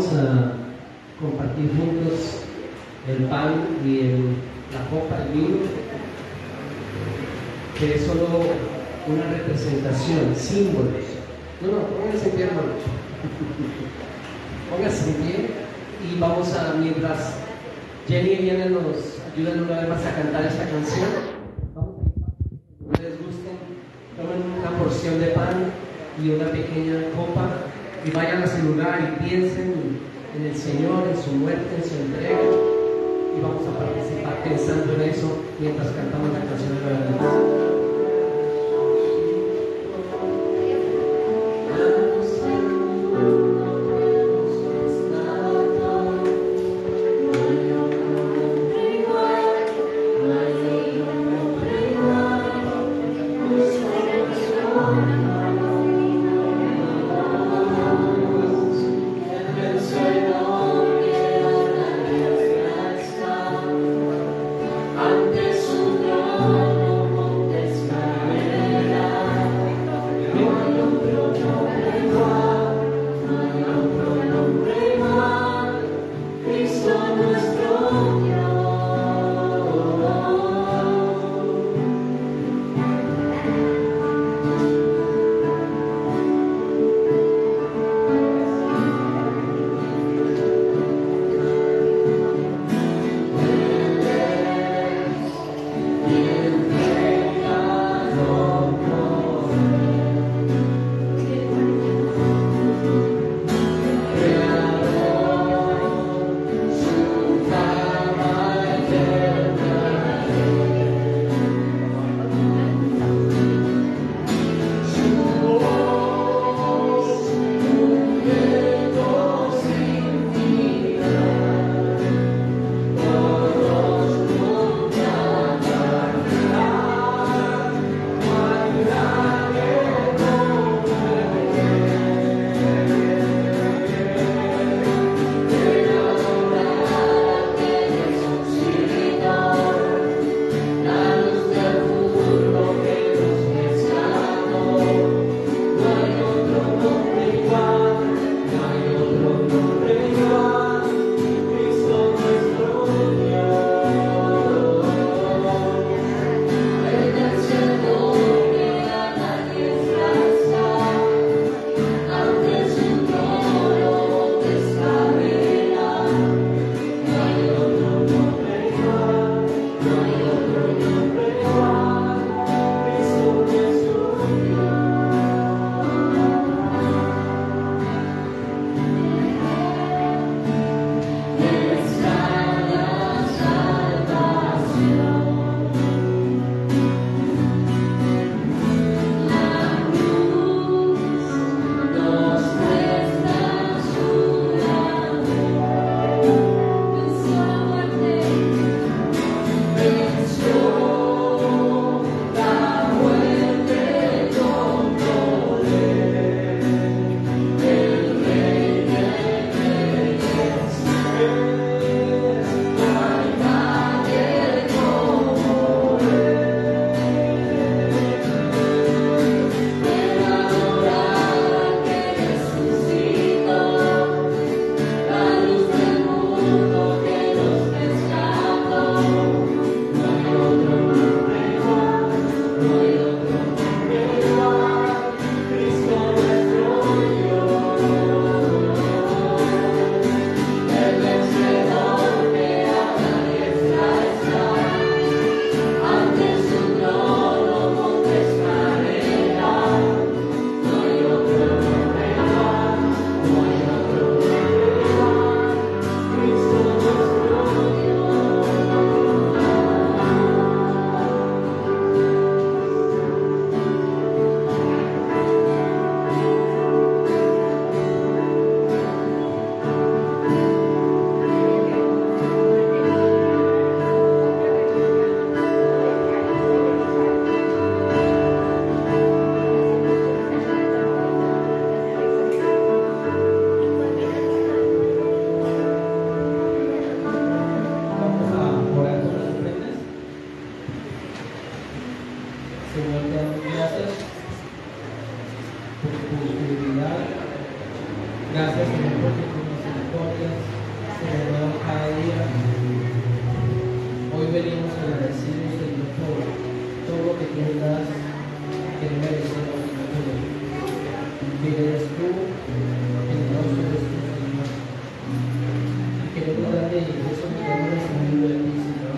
vamos a compartir juntos el pan y la copa, el vino, que es solo una representación, símbolos. No, pónganse en pie, hermano. Pónganse en pie y vamos a, mientras Jenny y Eliana nos ayudan una vez más a cantar esta canción, vamos a ir, si ustedes gusten, tomen una porción de pan y una pequeña copa y vayan a su lugar y piensen en el Señor, en su muerte, en su entrega, y vamos a participar pensando en eso mientras cantamos la canción de la verdad. Gracias, Señor, porque tu misericordia das que no merecemos, Señor. Mire, eres tú, generoso eres tú, Señor. Y queremos darte eso que hemos recibido de ti, Señor.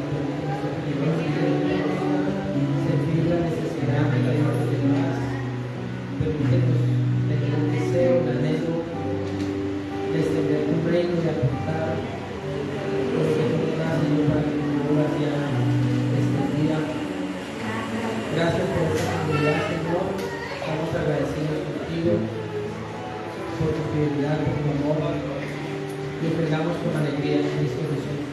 Sentir la necesidad de la los demás. Permítenos tener el deseo, el anhelo de extender tu reino y aportar lo que tú nos das, Señor, para que tu obra sea extendida. Gracias por esta comunidad, Señor. Estamos agradecidos contigo por tu fidelidad, por tu amor. Y entregamos con alegría en Cristo Jesús.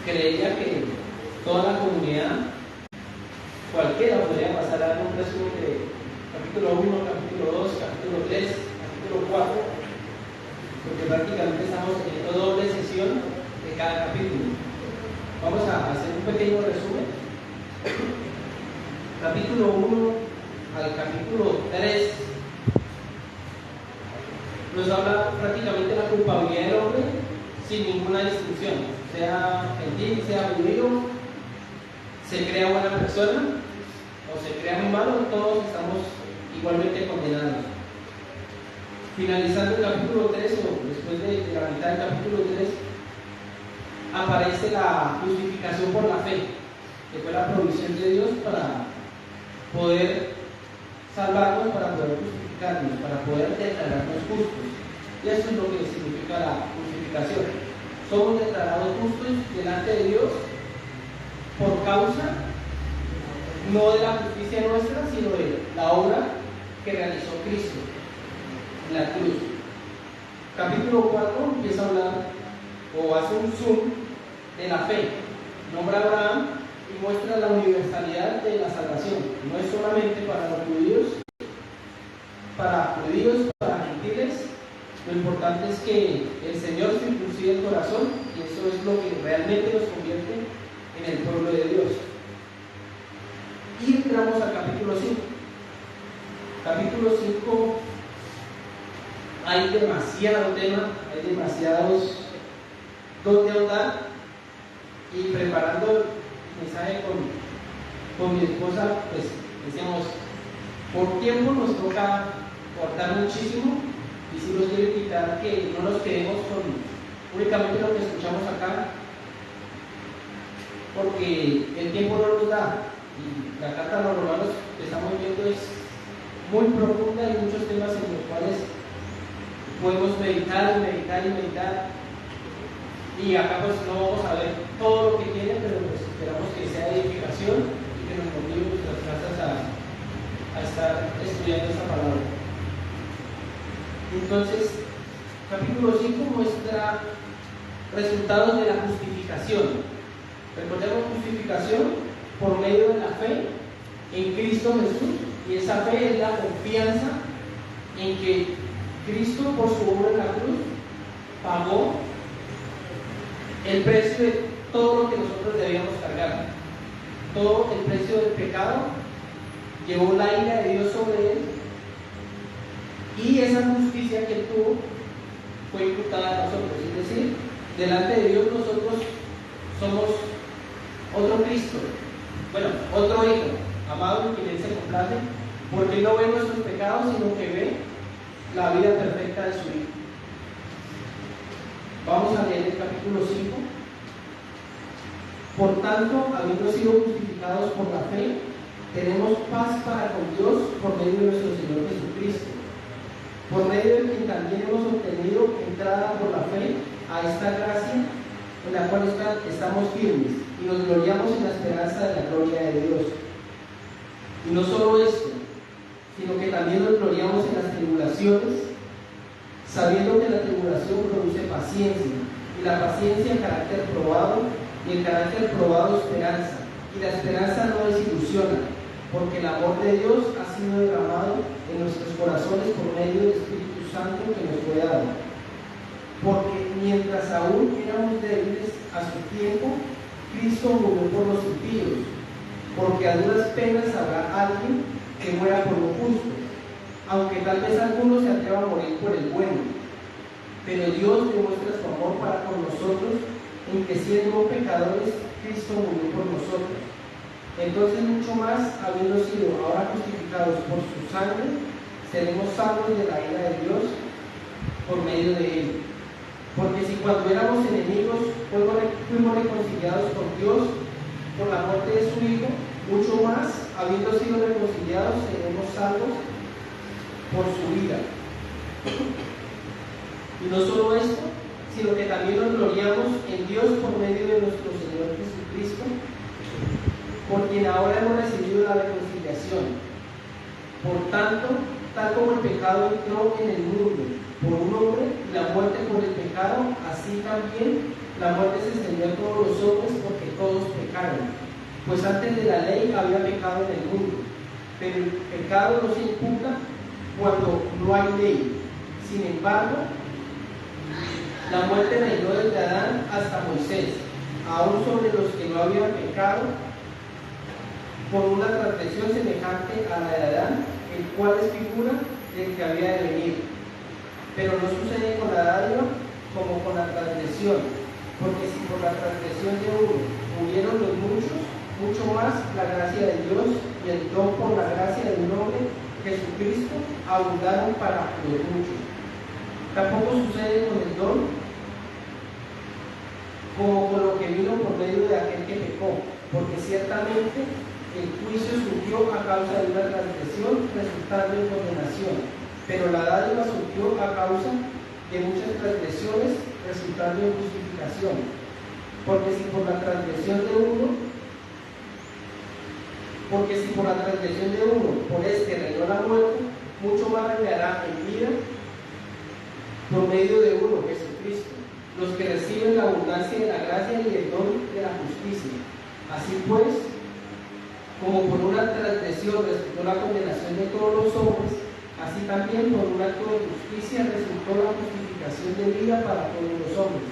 Creía que toda la comunidad, cualquiera podría pasar a un resumen de capítulo 1, capítulo 2, capítulo 3, capítulo 4, porque prácticamente estamos teniendo doble sesión de cada capítulo. Vamos a hacer un pequeño resumen. Capítulo 1 al capítulo 3 nos habla prácticamente de la culpabilidad del hombre sin ninguna distinción, sea gentil, sea judío, se crea buena persona o se crea muy malo, todos estamos igualmente condenados. Finalizando el capítulo 3, o después de la mitad del capítulo 3, aparece la justificación por la fe, que fue la provisión de Dios para poder salvarnos, para poder justificarnos, para poder declararnos justos. Y eso es lo que significa la justificación. Somos declarados justos delante de Dios por causa no de la justicia nuestra, sino de la obra que realizó Cristo en la cruz. Capítulo 4 empieza a hablar o hace un zoom de la fe. Nombra a Abraham y muestra la universalidad de la salvación. No es solamente para los judíos, para gentiles. Lo importante es que el Señor circuncide el corazón, y eso es lo que realmente nos convierte en el pueblo de Dios. Y entramos al capítulo 5. Capítulo 5, hay demasiado tema, hay demasiados donde ahondar, y preparando el mensaje con mi esposa, pues decíamos, por tiempo nos toca cortar muchísimo, y si los quiero invitar que no nos quedemos con únicamente lo que escuchamos acá, porque el tiempo no nos da, y la carta a los romanos que estamos viendo es muy profunda, hay muchos temas en los cuales podemos meditar, y acá pues no vamos a ver todo lo que tiene, pero pues esperamos que sea edificación y que nos motive nuestras casas a estar estudiando esta palabra. Entonces, capítulo 5 muestra resultados de la justificación. Recordemos, justificación por medio de la fe en Cristo Jesús, y esa fe es la confianza en que Cristo, por su obra en la cruz, pagó el precio de todo lo que nosotros debíamos cargar, todo el precio del pecado, llevó la ira de Dios sobre él, y esa justicia que él tuvo fue imputada a nosotros. Es decir, delante de Dios nosotros somos otro Cristo, bueno, otro hijo amado en quien él se complace, porque él no ve nuestros pecados, sino que ve la vida perfecta de su hijo. Vamos a leer el capítulo 5. Por tanto, habiendo sido justificados por la fe, tenemos paz para con Dios por medio de nuestro Señor Jesucristo, por medio de quien también hemos obtenido entrada por la fe a esta gracia en la cual estamos firmes, y nos gloriamos en la esperanza de la gloria de Dios. Y no solo esto, sino que también nos gloriamos en las tribulaciones, sabiendo que la tribulación produce paciencia, y la paciencia carácter probado, y el carácter probado esperanza, y la esperanza no desilusiona, porque el amor de Dios ha sido derramado en nuestros corazones por medio del Espíritu Santo que nos fue dado. Porque mientras aún éramos débiles a su tiempo, Cristo murió por los impíos, porque a duras penas habrá alguien que muera por los justos, aunque tal vez alguno se atreva a morir por el bueno. Pero Dios demuestra su amor para con nosotros, en que siendo pecadores, Cristo murió por nosotros. Entonces mucho más, habiendo sido ahora justificados por su sangre, seremos salvos de la ira de Dios por medio de él. Porque si cuando éramos enemigos fuimos reconciliados con Dios por la muerte de su Hijo, mucho más, habiendo sido reconciliados, seremos salvos por su vida. Y no solo esto, sino que también nos gloriamos en Dios por medio de nuestro Señor Jesucristo, por quien ahora hemos recibido la reconciliación. Por tanto, tal como el pecado entró en el mundo por un hombre, y la muerte por el pecado, así también la muerte se extendió a todos los hombres, porque todos pecaron. Pues antes de la ley había pecado en el mundo, pero el pecado no se imputa cuando no hay ley. Sin embargo, la muerte reinó desde Adán hasta Moisés, aún sobre los que no habían pecado, por una transgresión semejante a la de Adán, el cual es figura del que había de venir. Pero no sucede con la dádiva como con la transgresión, porque si por la transgresión de uno murieron los muchos, mucho más la gracia de Dios y el don por la gracia de un hombre, Jesucristo, abundaron para los muchos. Tampoco sucede con el don como con lo que vino por medio de aquel que pecó, porque ciertamente el juicio surgió a causa de una transgresión, resultando en condenación, pero la dádiva surgió a causa de muchas transgresiones, resultando en justificación. Porque si por la transgresión de uno, por este reinó la muerte, mucho más reinará en vida por medio de uno, Jesucristo, los que reciben en la abundancia de la gracia y el don de la justicia. Así pues, como por una transgresión resultó la condenación de todos los hombres, así también por un acto de justicia resultó la justificación de vida para todos los hombres.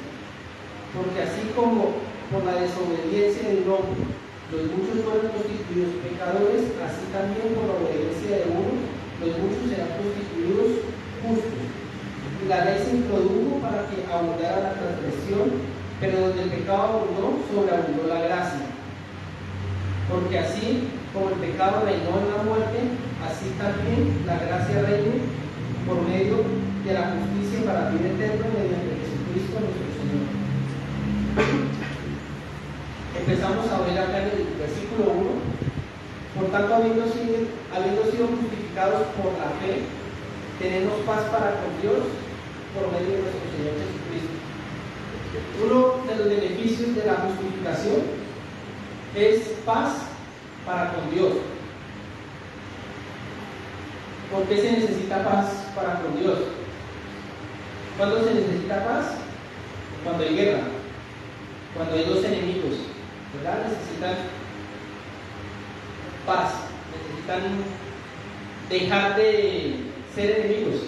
Porque así como por la desobediencia de un hombre los muchos fueron constituidos pecadores, así también por la obediencia de uno los muchos serán constituidos justos. Y la ley se introdujo para que abundara la transgresión, pero donde el pecado abundó, sobreabundó la gracia. Porque así como el pecado reinó en la muerte, así también la gracia reine por medio de la justicia para vida eterna mediante Jesucristo nuestro Señor. Empezamos a ver acá en el versículo 1. Por tanto, habiendo sido justificados por la fe, tenemos paz para con Dios por medio de nuestro Señor Jesucristo. Uno de los beneficios de la justificación es paz para con Dios. ¿Por qué se necesita paz para con Dios? ¿Cuándo se necesita paz? Cuando hay guerra, cuando hay dos enemigos, ¿verdad? Necesitan paz, necesitan dejar de ser enemigos.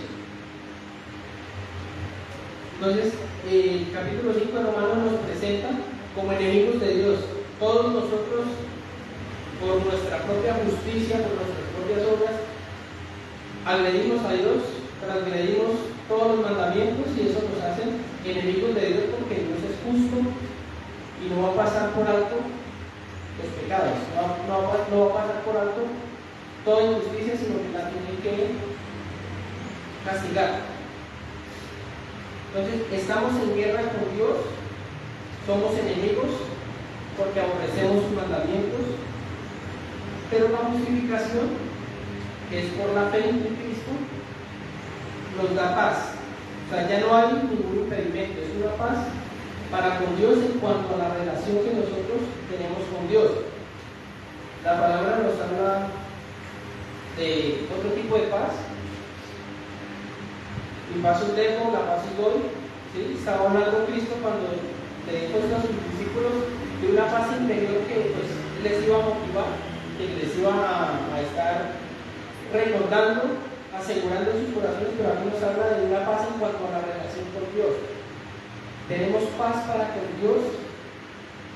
Entonces, el capítulo 5 de Romanos nos presenta como enemigos de Dios. Todos nosotros, por nuestra propia justicia, por nuestras propias obras, agredimos a Dios, transgredimos todos los mandamientos y eso nos hace enemigos de Dios porque Dios es justo y no va a pasar por alto los pecados, no va a pasar por alto toda injusticia, sino que la tiene que castigar. Entonces, estamos en guerra con Dios, somos enemigos porque aborrecemos sus mandamientos, pero la justificación, que es por la fe en Cristo, nos da paz. O sea, ya no hay ningún impedimento, es una paz para con Dios en cuanto a la relación que nosotros tenemos con Dios. La palabra nos habla de otro tipo de paz. Mi paz os dejo, la paz os doy. ¿Sí? Estaba hablando Cristo cuando le dijo a sus discípulos de una paz interior que pues, les iba a motivar, que les iba a estar recordando, asegurando sus corazones, pero aquí nos habla de una paz en cuanto a la relación con Dios. Tenemos paz para con Dios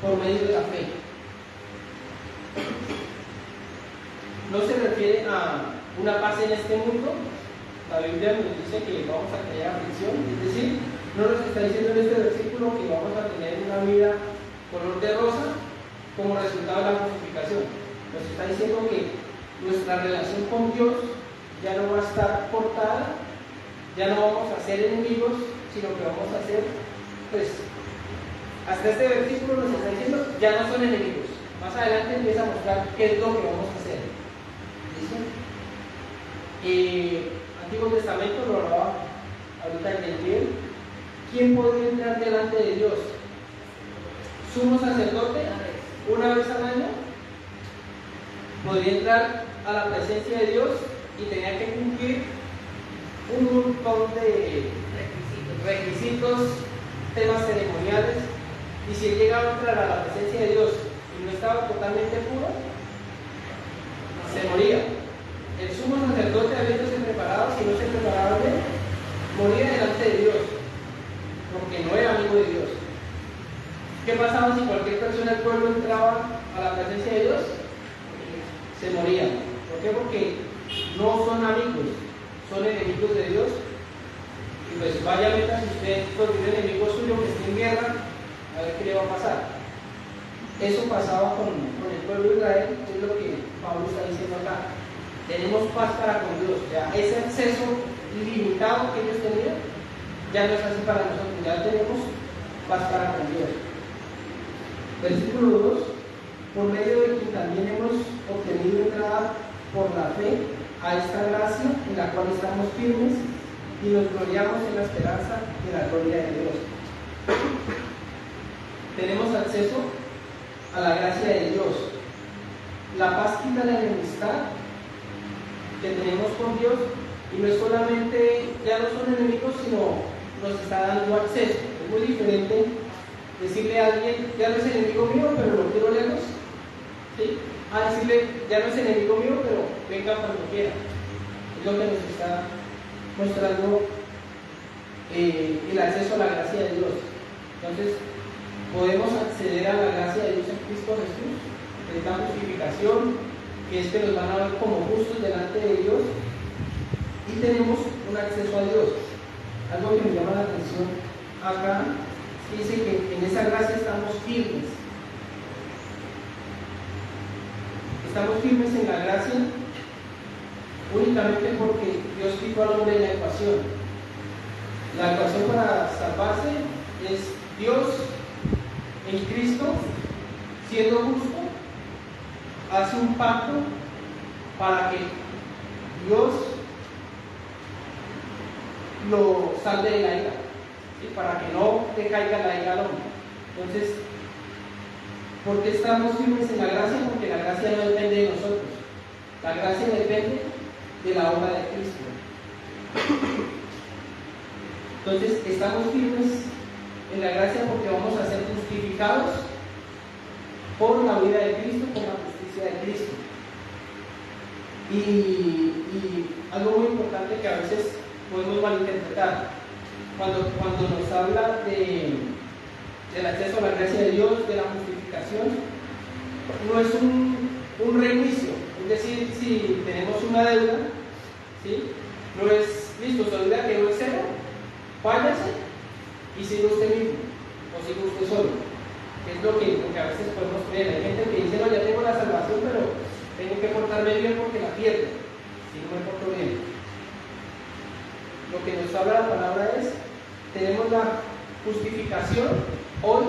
por medio de la fe. No se refiere a una paz en este mundo. La Biblia nos dice que vamos a tener aflicción, es decir, no nos está diciendo en este versículo que vamos a tener una vida color de rosa como resultado de la justificación. Nos está diciendo que nuestra relación con Dios ya no va a estar cortada, ya no vamos a ser enemigos, sino que vamos a ser, pues, hasta este versículo nos está diciendo, ya no son enemigos. Más adelante empieza a mostrar qué es lo que vamos a hacer. ¿Listo? Antiguo Testamento lo hablaba ahorita en el tiempo. ¿Quién podría entrar delante de Dios? ¿Sumo sacerdote una vez al año? Podría entrar a la presencia de Dios y tenía que cumplir un montón de requisitos, temas ceremoniales, y si él llegaba a entrar a la presencia de Dios y no estaba totalmente puro, se moría. El sumo sacerdote, habiéndose preparado, si no se preparaba bien, moría delante de Dios, porque no era amigo de Dios. ¿Qué pasaba si cualquier persona del pueblo entraba a la presencia de Dios? Se moría. ¿Por qué? Porque no son amigos, son enemigos de Dios. Y pues vaya meta si usted con un enemigo suyo que esté en guerra, a ver qué le va a pasar. Eso pasaba con el pueblo de Israel, es lo que Pablo está diciendo acá. Tenemos paz para con Dios. Ya ese acceso ilimitado que ellos tenían, ya no es así para nosotros, ya tenemos paz para con Dios. Versículo 2: por medio de quien también hemos obtenido entrada por la fe a esta gracia en la cual estamos firmes y nos gloriamos en la esperanza de la gloria de Dios. Tenemos acceso a la gracia de Dios. La paz quita la enemistad que tenemos con Dios, y no es solamente, ya no son enemigos, sino nos está dando acceso. Es muy diferente decirle a alguien, ya no es enemigo mío, pero lo quiero lejos. ¿Sí? A decirle, ya no es enemigo mío, pero venga cuando quiera. Es lo que nos está mostrando el acceso a la gracia de Dios. Entonces, podemos acceder a la gracia de Dios en Cristo Jesús, esta justificación, que es que nos van a ver como justos delante de Dios, y tenemos un acceso a Dios. Algo que me llama la atención acá, dice que en esa gracia estamos firmes. Estamos firmes en la gracia únicamente porque Dios quitó al hombre de la ecuación. La ecuación para salvarse es Dios en Cristo, siendo justo, hace un pacto para que Dios lo salve de la ira, ¿sí? Para que no le caiga la ira al hombre. Entonces, ¿por qué estamos firmes en la gracia? Porque la gracia no depende de nosotros. La gracia depende de la obra de Cristo. Entonces, estamos firmes en la gracia porque vamos a ser justificados por la vida de Cristo, por la justicia de Cristo. Y algo muy importante que a veces podemos malinterpretar, cuando nos habla del acceso a la gracia de Dios, de la justificación, no es un reinicio. Es decir, si tenemos una deuda, ¿sí? No es, listo, su deuda quedó en cero, váyase y siga usted mismo, o siga usted solo. Es lo que a veces podemos creer. Hay gente que dice, no, ya tengo la salvación, pero tengo que portarme bien porque la pierdo, si no me porto bien. Lo que nos habla la palabra es, tenemos la justificación hoy,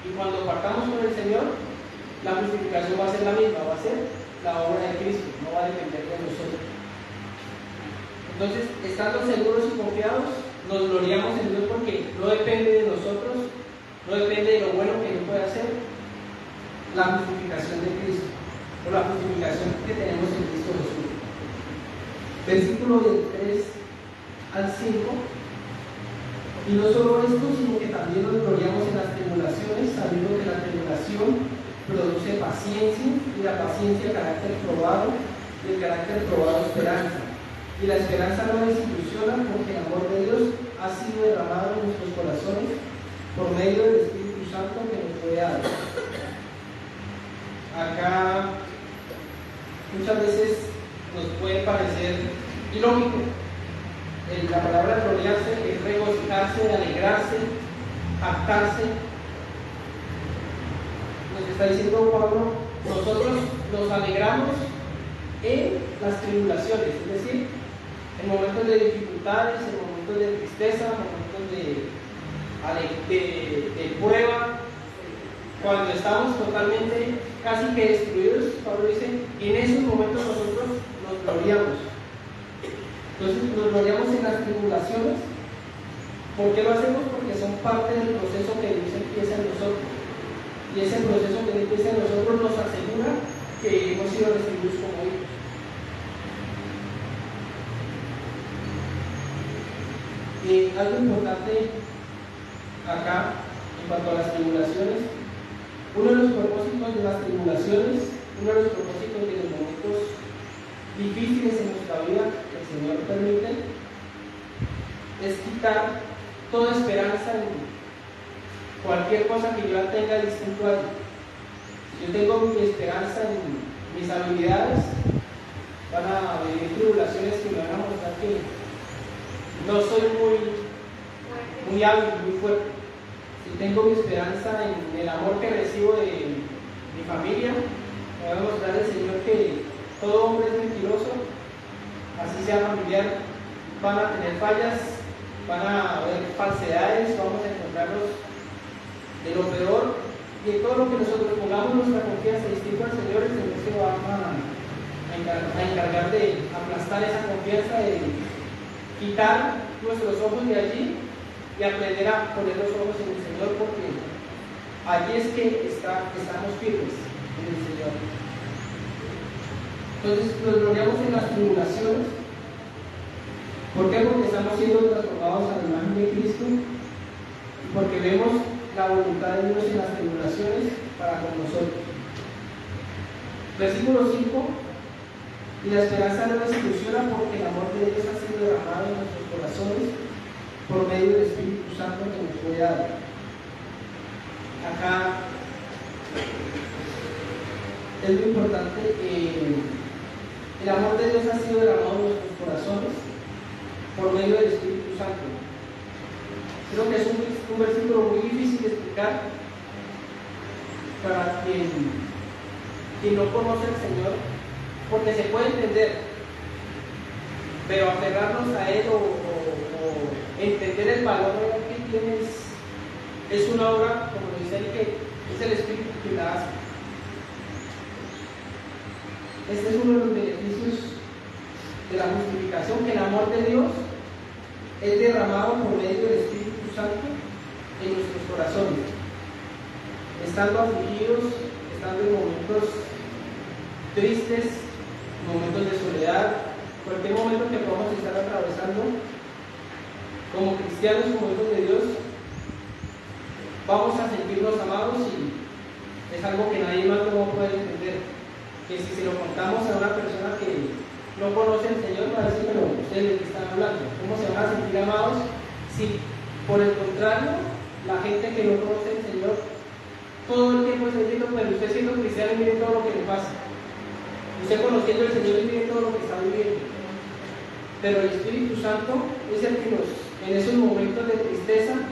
y cuando partamos con el Señor, la justificación va a ser la misma, va a ser la obra de Cristo, no va a depender de nosotros. Entonces, estando seguros y confiados, nos gloriamos en Dios porque no depende de nosotros, no depende de lo bueno que Él puede hacer, la justificación de Cristo, o la justificación que tenemos en Cristo Jesús. Versículo del 3 al 5. Y no solo esto, sino que también nos gloriamos en las tribulaciones, sabiendo que la tribulación produce paciencia, y la paciencia carácter probado, y el carácter probado esperanza. Y la esperanza no desilusiona, porque el amor de Dios ha sido derramado en nuestros corazones por medio del Espíritu Santo que nos fue dado. Acá muchas veces nos puede parecer ilógico. La palabra gloriarse es regocijarse, alegrarse, jactarse. Nos está diciendo Pablo, nosotros nos alegramos en las tribulaciones, es decir, en momentos de dificultades, en momentos de tristeza, en momentos de prueba, cuando estamos totalmente casi que destruidos. Pablo dice, en esos momentos nosotros nos gloriamos. Entonces nos gloriamos en las tribulaciones. ¿Por qué lo hacemos? Porque son parte del proceso que Dios empieza en nosotros. Y ese proceso que Dios empieza en nosotros nos asegura que hemos sido recibidos como hijos. Algo importante acá en cuanto a las tribulaciones, uno de los propósitos de las tribulaciones, uno de los propósitos de los momentos difíciles en nuestra vida que el Señor permite, es quitar toda esperanza en cualquier cosa que yo tenga distinto a Él. Si yo tengo mi esperanza en mis habilidades, van a venir tribulaciones que me van a mostrar que no soy muy hábil, muy fuerte. Si tengo mi esperanza en el amor que recibo de mi familia, me va a mostrar el Señor que todo hombre es mentiroso, así sea familiar, van a tener fallas, van a haber falsedades, vamos a encontrarnos de lo peor, y en todo lo que nosotros pongamos nuestra confianza distinto al Señor, el Señor se va a encargar de aplastar esa confianza, de quitar nuestros ojos de allí y aprender a poner los ojos en el Señor, porque allí es que estamos firmes en el Señor. Entonces nos gloriamos en las tribulaciones. ¿Por qué? Porque estamos siendo transformados a la imagen de Cristo y porque vemos la voluntad de Dios en las tribulaciones para con nosotros. Versículo 5. Y la esperanza no nos ilusiona porque el amor de Dios ha sido derramado en nuestros corazones por medio del Espíritu Santo que nos fue dado. Acá es muy importante, el amor de Dios ha sido derramado en nuestros corazones por medio del Espíritu Santo. Creo que es un versículo muy difícil de explicar para quien no conoce al Señor, porque se puede entender, pero aferrarnos a Él o entender el valor que tiene es una obra, como lo dice él, que es el Espíritu que la hace. Este es uno de los beneficios de la justificación, que el amor de Dios es derramado por medio del Espíritu Santo en nuestros corazones. Estando afligidos, estando en momentos tristes, momentos de soledad, cualquier momento que podamos estar atravesando, como cristianos, como hijos de Dios, vamos a sentirnos amados, y es algo que nadie más no puede entender. Que si se lo contamos a una persona que no conoce al Señor, va a decir, pero ustedes de qué están hablando, ¿cómo se van a sentir amados si por el contrario la gente que no conoce al Señor todo el tiempo está diciendo, pero usted siendo cristiano y mire todo lo que le pasa, usted conociendo al Señor y mire todo lo que está viviendo? Pero el Espíritu Santo es el que en esos momentos de tristeza,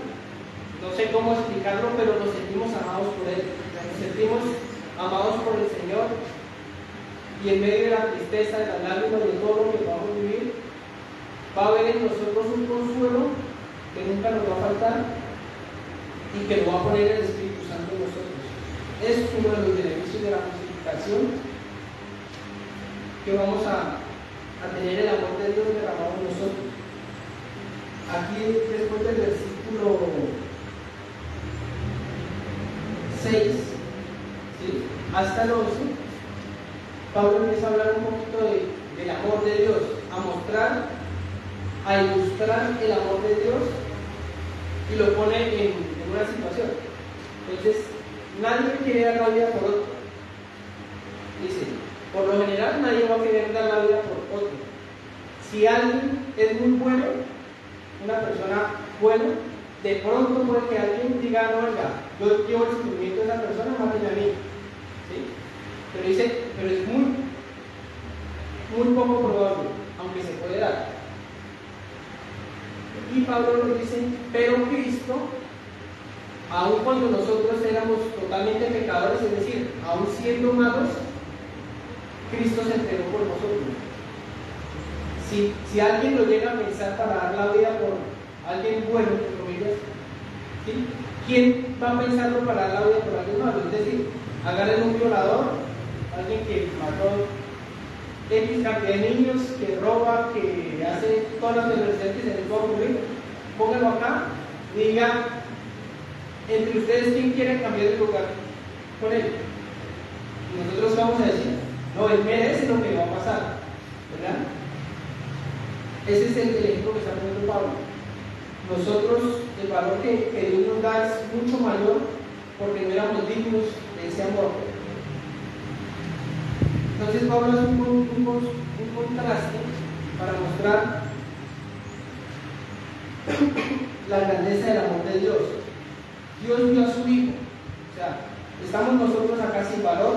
no sé cómo explicarlo, pero nos sentimos amados por Él, nos sentimos amados por el Señor, y en medio de la tristeza, de las lágrimas, de todo lo que vamos a vivir, va a haber en nosotros un consuelo que nunca nos va a faltar y que lo va a poner el Espíritu Santo en nosotros. Es uno de los beneficios de la justificación, que vamos a tener el amor de Dios derramado en nosotros. Aquí, después del versículo 6, ¿sí?, hasta el 11, Pablo empieza a hablar un poquito del amor de Dios, a mostrar, a ilustrar el amor de Dios, y lo pone en una situación. Entonces, nadie quiere dar la vida por otro. Dice, por lo general nadie va a querer dar la vida por otro. Si alguien es muy bueno, una persona buena, de pronto puede que alguien diga, no, venga, yo llevo el sufrimiento de esa persona, mátenme a mí. ¿Sí? Pero dice, pero es muy poco probable, aunque se puede dar. Y Pablo nos dice, pero Cristo, aun cuando nosotros éramos totalmente pecadores, es decir, aun siendo malos, Cristo se entregó por nosotros. Si alguien lo llega a pensar para dar la vida por alguien bueno, entre comillas, ¿sí?, ¿quién va a pensarlo para dar la vida por alguien malo? Es decir, agarren un violador, alguien que mató X cantidad de niños, que roba, que hace todas las perversidades que se les puede ocurrir, pónganlo acá y diga, entre ustedes, ¿quién quiere cambiar de lugar con él? Y nosotros vamos a decir, no, él merece lo que le va a pasar, ¿verdad? Ese es el ejemplo que está poniendo Pablo. Nosotros, el valor que Dios nos da es mucho mayor, porque no éramos dignos de ese amor. Entonces Pablo hace un contraste para mostrar la grandeza del amor de Dios. Dios dio a su Hijo, o sea, estamos nosotros acá sin valor,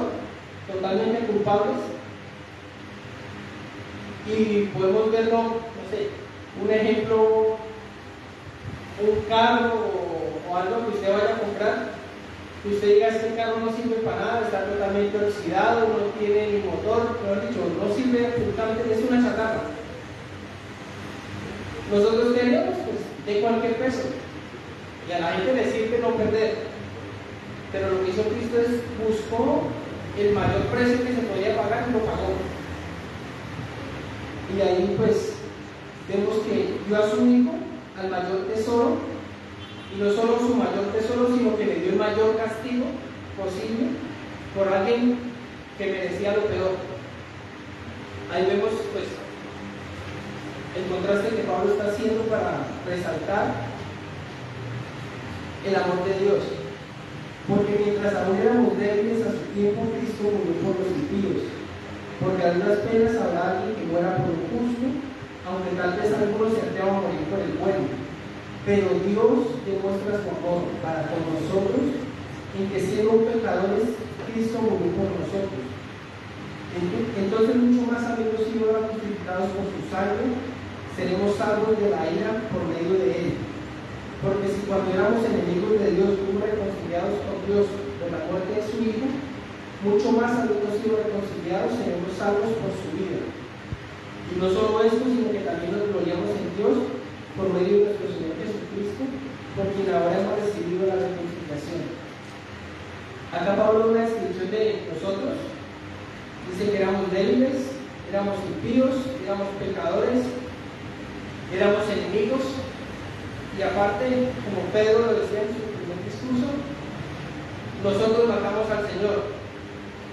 totalmente culpables, y podemos verlo, no sé, un ejemplo, un carro o algo que usted vaya a comprar, que usted diga, este carro no sirve para nada, está totalmente oxidado, no tiene ni motor, mejor dicho, no sirve absolutamente, es una chatarra. Nosotros queríamos, pues, de cualquier peso, y a la gente le sirve no perder, pero lo que hizo Cristo es, buscó el mayor precio que se podía pagar y lo pagó. Y ahí pues vemos que dio a su Hijo al mayor tesoro, y no solo su mayor tesoro, sino que le dio el mayor castigo posible por alguien que merecía lo peor. Ahí vemos pues el contraste que Pablo está haciendo para resaltar el amor de Dios. Porque mientras aún éramos débiles a su tiempo, Cristo murió por los impíos. Porque a duras penas habrá alguien que muera por un justo, aunque tal vez algunos se atrevan a morir por el bueno. Pero Dios demuestra su amor para con nosotros, en que siendo pecadores, Cristo murió por nosotros. Entonces mucho más habiendo sido justificados por su sangre, seremos salvos de la ira por medio de él. Porque si cuando éramos enemigos de Dios fuimos reconciliados con Dios por la muerte de su Hijo, mucho más habiendo sido reconciliados seremos salvos por su vida. Y no solo esto, sino que también nos gloriamos en Dios por medio de nuestro Señor Jesucristo, por quien ahora hemos recibido la reconciliación. Acá Pablo da una descripción de nosotros. Dice que éramos débiles, éramos impíos, éramos pecadores, éramos enemigos. Y aparte, como Pedro lo decía en su primer discurso, nosotros matamos al Señor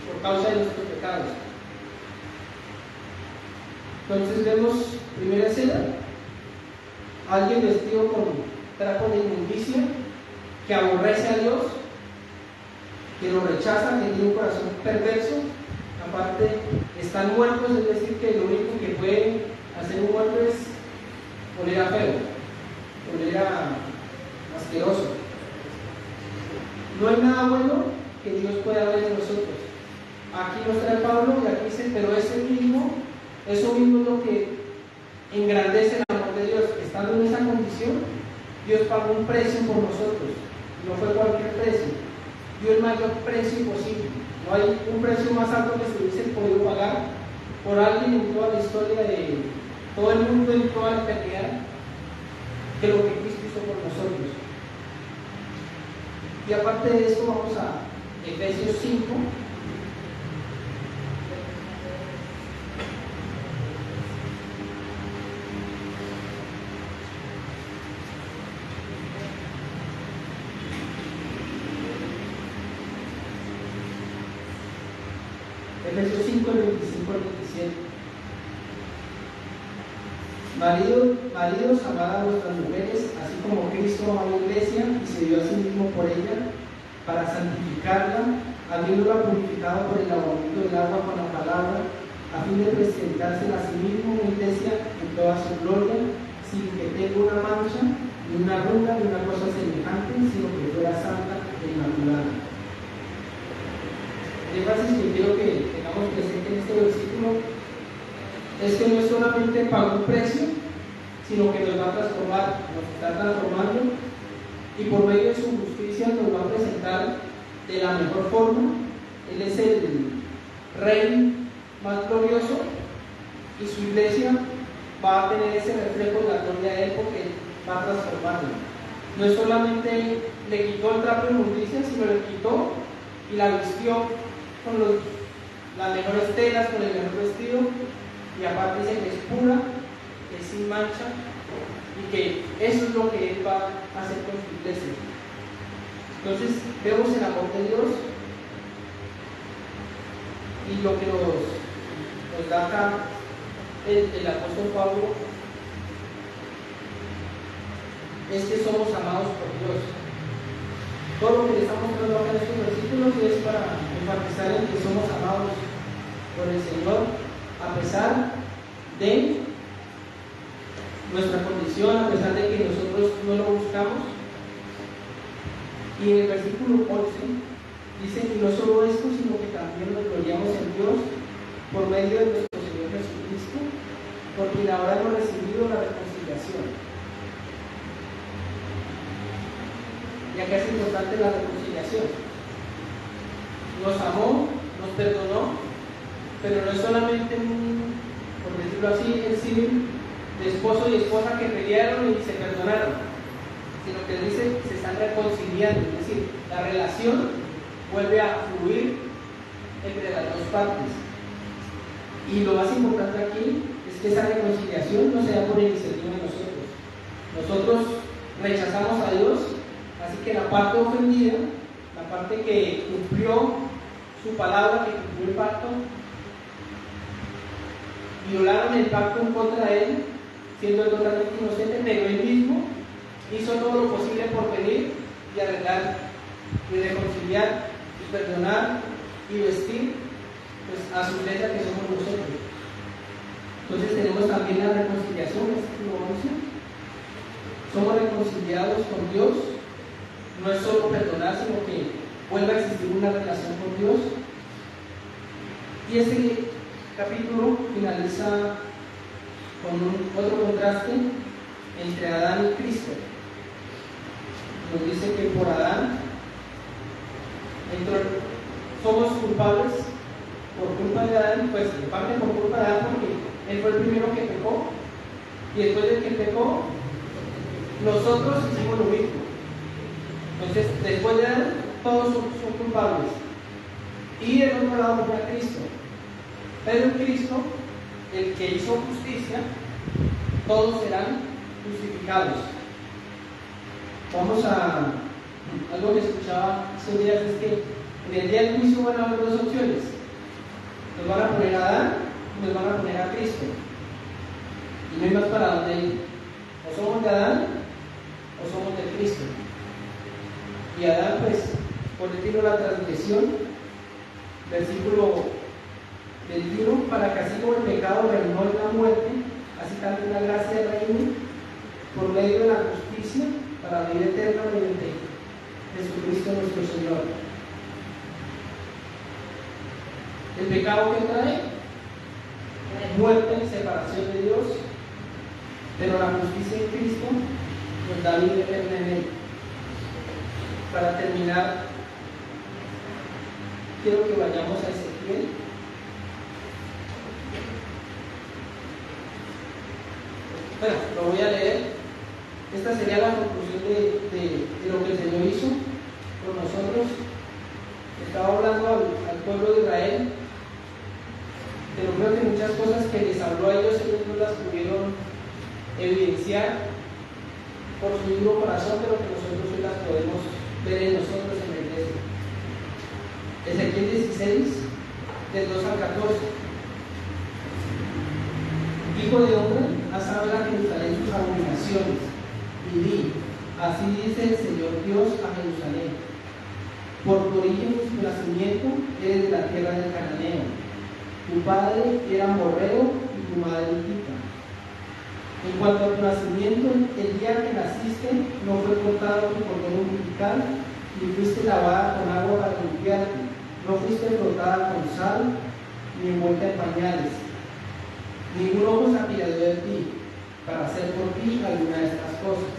por causa de nuestros pecados. Entonces vemos, primera escena, alguien vestido con trapo de inmundicia, que aborrece a Dios, que lo rechaza, que tiene un corazón perverso. Aparte, están muertos, es decir, que lo único que puede hacer un muerto es oler a feo, oler a asqueroso. No hay nada bueno que Dios pueda ver en nosotros. Aquí nos trae Pablo y aquí dice, pero eso mismo es lo que engrandece el amor de Dios. Estando en esa condición, Dios pagó un precio por nosotros. No fue cualquier precio, dio el mayor precio posible. No hay un precio más alto que se hubiese podido pagar por alguien en toda la historia de todo el mundo, en toda la eternidad, que lo que Cristo hizo por nosotros. Y aparte de esto, vamos a Efesios 5. Efesios 5, el 25 al 27. Maridos, amad a vuestras mujeres, así como Cristo amó a la iglesia y se dio a sí mismo por ella, para santificarla, habiéndola purificado por el lavamiento del agua con la palabra, a fin de presentársela a sí mismo una iglesia en toda su gloria, sin que tenga una mancha, ni una arruga, ni una cosa semejante, sino que fuera santa e inmaculada. El énfasis que quiero que tengamos presente en este versículo es que no es solamente pagar un precio, sino que nos va a transformar, nos está transformando, y por medio de su justicia nos va a presentar de la mejor forma. Él es el Rey más glorioso y su iglesia va a tener ese reflejo de la gloria de él, porque va a transformarla. No es solamente le quitó el trapo de inmundicia, sino le quitó y la vistió con las mejores telas, con el mejor vestido, y aparte dice que es pura, que es sin mancha, y que eso es lo que él va a hacer con su iglesia. Entonces vemos el amor de Dios, y lo que nos da acá el apóstol Pablo es que somos amados por Dios. Todo lo que le estamos mostrando acá en estos versículos es para enfatizar en que somos amados por el Señor, a pesar de nuestra condición, a pesar de que nosotros no lo buscamos. Y en el versículo 11 dice, y no solo esto, sino que también nos gloriamos en Dios por medio de nuestro Señor Jesucristo, por quien ahora hemos recibido la reconciliación. Y acá es importante la reconciliación. Nos amó, nos perdonó, pero no es solamente por decirlo así, el civil de esposo y esposa que pelearon y se perdonaron, sino que dice que se están reconciliando, es decir, la relación vuelve a fluir entre las dos partes. Y lo más importante aquí es que esa reconciliación no se da por iniciativa de nosotros. Nosotros rechazamos a Dios, así que la parte ofendida, la parte que cumplió su palabra, que cumplió el pacto, violaron el pacto en contra de él, siendo él totalmente inocente, pero él mismo hizo todo lo posible por venir y arreglar y reconciliar y perdonar y vestir pues, a su iglesia que somos nosotros. Entonces tenemos también la reconciliación, versículo 11. Somos reconciliados con Dios. No es solo perdonar, sino que vuelva a existir una relación con Dios. Y este capítulo finaliza con otro contraste entre Adán y Cristo. Nos dice que por Adán somos culpables por culpa de Adán, pues en parte por culpa de Adán, porque él fue el primero que pecó, y después de que pecó, nosotros hicimos lo mismo. Entonces, después de Adán, todos son culpables. Y del otro lado está Cristo. Pero en Cristo, el que hizo justicia, todos serán justificados. Vamos a algo que escuchaba hace días, es que en el día del juicio van a haber dos opciones. Nos van a poner a Adán y nos van a poner a Cristo. Y no hay más para dónde ir. O somos de Adán o somos de Cristo. Y Adán, pues, por el tiro de la transgresión, versículo 21, para que así como el pecado reinó en la muerte, así también la gracia reine por medio de la justicia para la vida eterna mediante Jesucristo nuestro Señor. El pecado que trae muerte y separación de Dios, pero la justicia en Cristo nos da vida eterna en Él. Para terminar, quiero que vayamos a Ezequiel. Bueno, lo voy a leer. Esta sería la conclusión de lo que el Señor hizo por nosotros. Estaba hablando al pueblo de Israel, pero creo que muchas cosas que les habló a ellos no las pudieron evidenciar por su mismo corazón, pero que nosotros hoy las podemos ver en nosotros en la iglesia. Ezequiel 16, del 2 al 14. Hijo de hombre, haz hablar a Jerusalén sus abominaciones, y di: así dice el Señor Dios a Jerusalén: por tu origen y tu nacimiento eres de la tierra del Cananeo. Tu padre era amorreo y tu madre hitita. En cuanto a tu nacimiento, el día que naciste no fue cortado tu cordón umbilical, ni fuiste lavada con agua para limpiarte, no fuiste frotada con sal, ni envuelta en pañales. Ningún ojo se apiadó de ti, para hacer por ti alguna de estas cosas,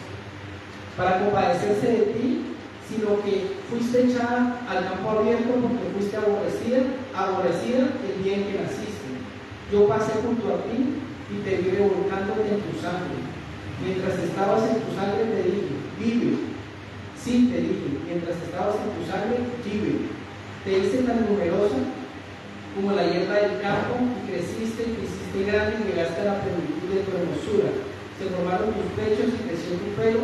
para compadecerse de ti, sino que fuiste echada al campo abierto porque fuiste aborrecida el día en que naciste. Yo pasé junto a ti y te vi revolcándote en tu sangre. Mientras estabas en tu sangre te dije: vive. Sí, te dije, mientras estabas en tu sangre, vive. Te hice tan numerosa como la hierba del campo, y creciste grande y llegaste a la plenitud de tu hermosura. Se formaron tus pechos y creció tu pelo,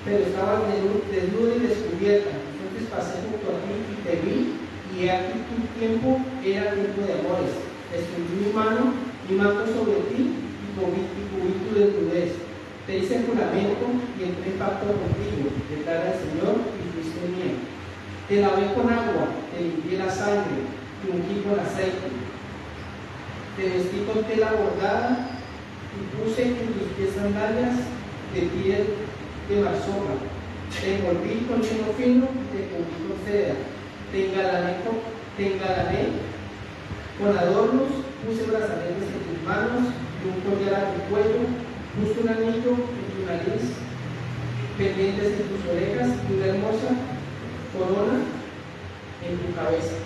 pero estabas desnuda y descubierta. Entonces pasé junto a ti y te vi, y he aquí tu tiempo era tiempo de amores. Extendí mi mano y manto sobre ti, y cubrí tu desnudez. Te hice juramento y entré en pacto contigo, declara el Señor, y fuiste mía. Te lavé con agua, te limpié la sangre, te ungí con aceite. Te vestí con tela bordada, y puse en tus pies sandalias de piel de marsopa. Te envolví con lino fino y te cubrí con seda. Te engalané con adornos, puse brazaletes en tus manos y un collar a tu cuello, puse un anillo en tu nariz, pendientes en tus orejas y una hermosa corona en tu cabeza.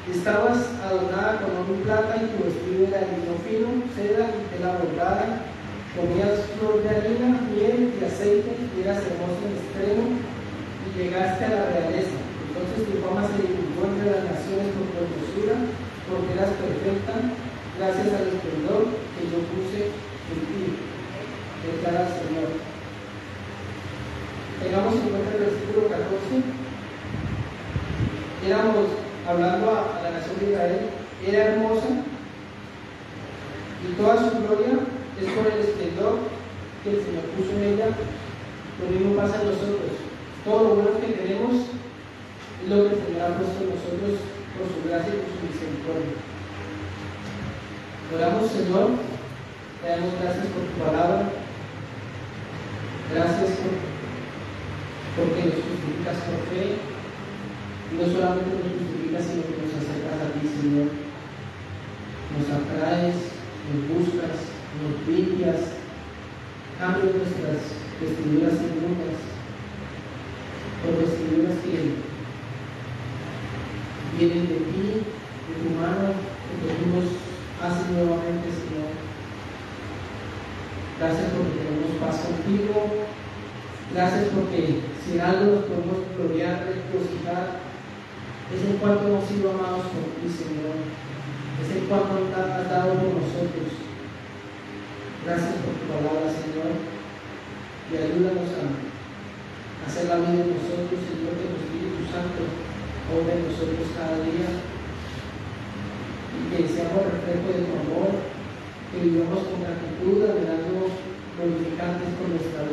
Estabas adornada con oro y plata, y tu vestido era de lino fino, seda y tela bordada. Comías flor de harina, miel y aceite, y eras hermoso en extremo, y llegaste a la realeza. Entonces tu fama se divulgó entre las naciones por tu hermosura, porque eras perfecta, gracias al esplendor que yo puse en ti, declara el Señor. Tengamos en cuenta el versículo 14. Éramos, hablando a la nación de Israel, era hermosa, y toda su gloria es por el esplendor que el Señor puso en ella, Lo mismo pasa en nosotros. Todo lo bueno que tenemos es lo que el Señor ha puesto en nosotros por su gracia y por su misericordia. Oramos, Señor, te damos gracias por tu palabra. Gracias porque nos justificas por fe. Y no solamente nos justificas, sino que nos acercas a ti, Señor. Nos atraes, nos buscas, nos limpias, cambias nuestras vestiduras inmundas por vestiduras que vienen de ti, de tu mano, que tú nos haces nuevamente, Señor. Gracias porque tenemos paz contigo. Gracias porque si en algo nos podemos gloriar, regocijar, es en cuanto hemos sido amados por ti, Señor. Es en cuanto has dado por nosotros. Gracias por tu palabra, Señor. Y ayúdanos a hacer la vida en nosotros, Señor, que tu Espíritu Santo obra en nosotros cada día. Y que seamos reflejo de tu amor, que vivamos con gratitud, anhelando glorificantes con nuestra